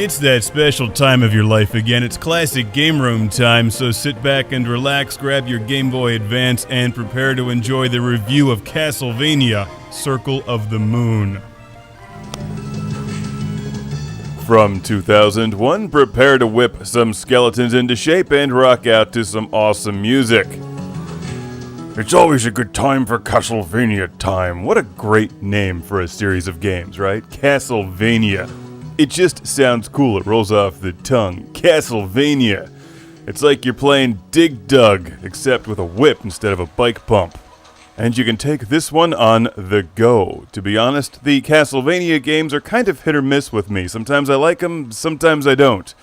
It's that special time of your life again. It's classic game room time, so sit back and relax, grab your Game Boy Advance, and prepare to enjoy the review of CASTLEVANIA, Circle of the Moon. From 2001, prepare to whip some skeletons into shape and rock out to some awesome music. It's always a good time for CASTLEVANIA time. What a great name for a series of games, right? CASTLEVANIA. It just sounds cool. It rolls off the tongue. CASTLEVANIA. It's like you're playing Dig Dug, except with a whip instead of a bike pump. And you can take this one on the go. To be honest, the CASTLEVANIA games are kind of hit or miss with me. Sometimes I like them, sometimes I don't.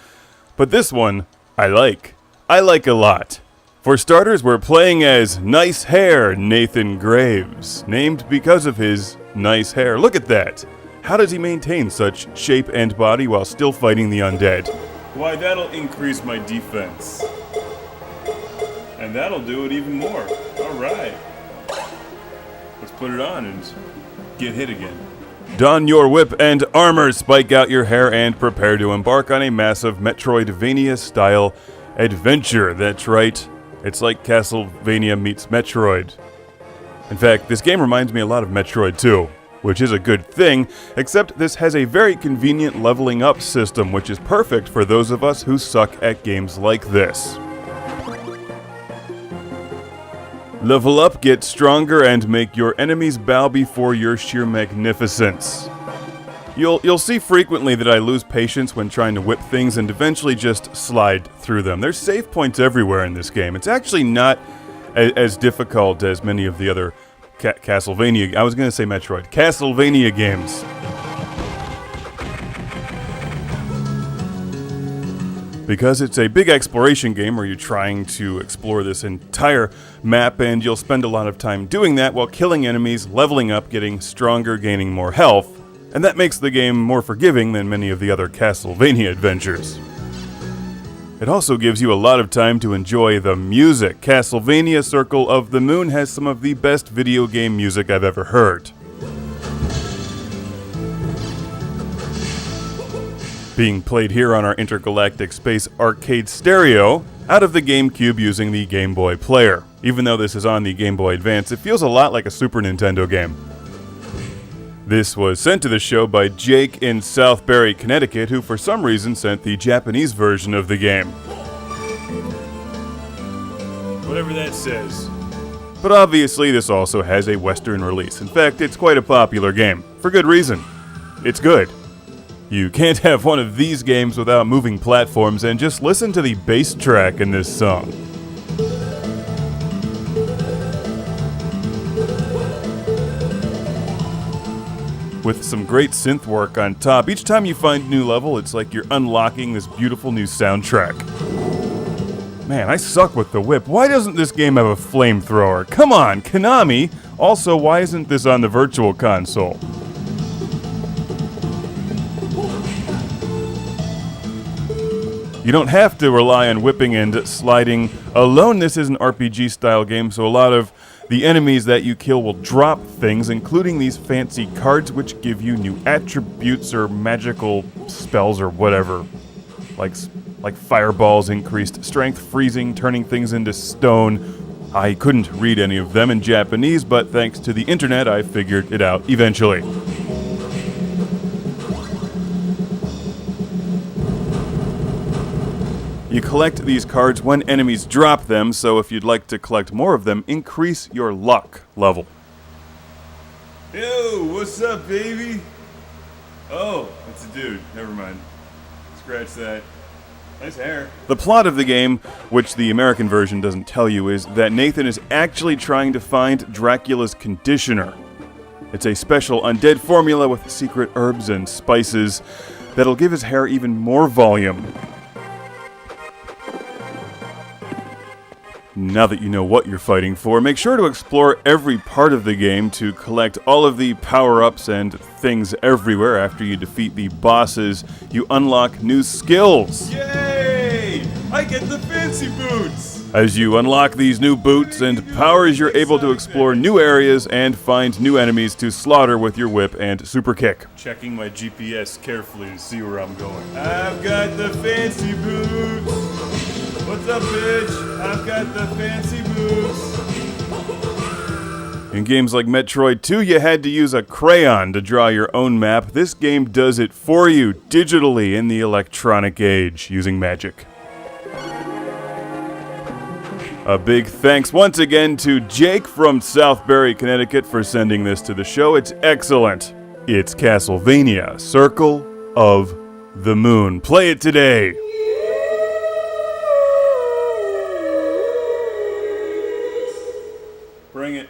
But this one, I like. I like a lot. For starters, we're playing as Nice Hair Nathan Graves, named because of his nice hair. Look at that. How does he maintain such shape and body while still fighting the undead? Why, that'll increase my defense. And that'll do it even more. Alright. Let's put it on and get hit again. Don your whip and armor, spike out your hair, and prepare to embark on a massive Metroidvania-style adventure. That's right. It's like CASTLEVANIA meets Metroid. In fact, this game reminds me a lot of Metroid 2. Which is a good thing, except this has a very convenient leveling up system, which is perfect for those of us who suck at games like this. Level up, get stronger, and make your enemies bow before your sheer magnificence. You'll see frequently that I lose patience when trying to whip things and eventually just slide through them. There's save points everywhere in this game. It's actually not as difficult as many of the other CASTLEVANIA, I was going to say Metroid, CASTLEVANIA games. Because it's a big exploration game where you're trying to explore this entire map, and you'll spend a lot of time doing that while killing enemies, leveling up, getting stronger, gaining more health, and that makes the game more forgiving than many of the other CASTLEVANIA adventures. It also gives you a lot of time to enjoy the music. CASTLEVANIA Circle of the Moon has some of the best video game music I've ever heard. Being played here on our intergalactic space arcade stereo out of the GameCube using the Game Boy player. Even though this is on the Game Boy Advance, it feels a lot like a Super Nintendo game. This was sent to the show by Jake in Southbury, Connecticut, who for some reason sent the Japanese version of the game. Whatever that says. But obviously this also has a Western release. In fact, it's quite a popular game. For good reason. It's good. You can't have one of these games without moving platforms, and just listen to the bass track in this song. With some great synth work on top. Each time you find a new level, it's like you're unlocking this beautiful new soundtrack. Man, I suck with the whip. Why doesn't this game have a flamethrower? Come on, Konami! Also, why isn't this on the Virtual Console? You don't have to rely on whipping and sliding alone. This is an RPG-style game, so a lot of the enemies that you kill will drop things, including these fancy cards which give you new attributes or magical spells or whatever. Like fireballs, increased strength, freezing, turning things into stone. I couldn't read any of them in Japanese, but thanks to the internet I figured it out eventually. You collect these cards when enemies drop them, so if you'd like to collect more of them, increase your luck level. Yo, what's up, baby? Oh, it's a dude. Never mind. Scratch that. Nice hair. The plot of the game, which the American version doesn't tell you, is that Nathan is actually trying to find Dracula's conditioner. It's a special undead formula with secret herbs and spices that'll give his hair even more volume. Now that you know what you're fighting for, make sure to explore every part of the game to collect all of the power-ups and things everywhere. After you defeat the bosses, you unlock new skills. Yay! I get the fancy boots! As you unlock these new boots and powers, you're able to explore new areas and find new enemies to slaughter with your whip and super kick. Checking my GPS carefully to see where I'm going. I've got the fancy boots. What's up, bitch? I've got the fancy boots. In games like Metroid 2, you had to use a crayon to draw your own map. This game does it for you digitally in the electronic age using magic. A big thanks once again to Jake from Southbury, Connecticut for sending this to the show. It's excellent. It's Castlevania, Circle of the Moon. Play it today. Bring it.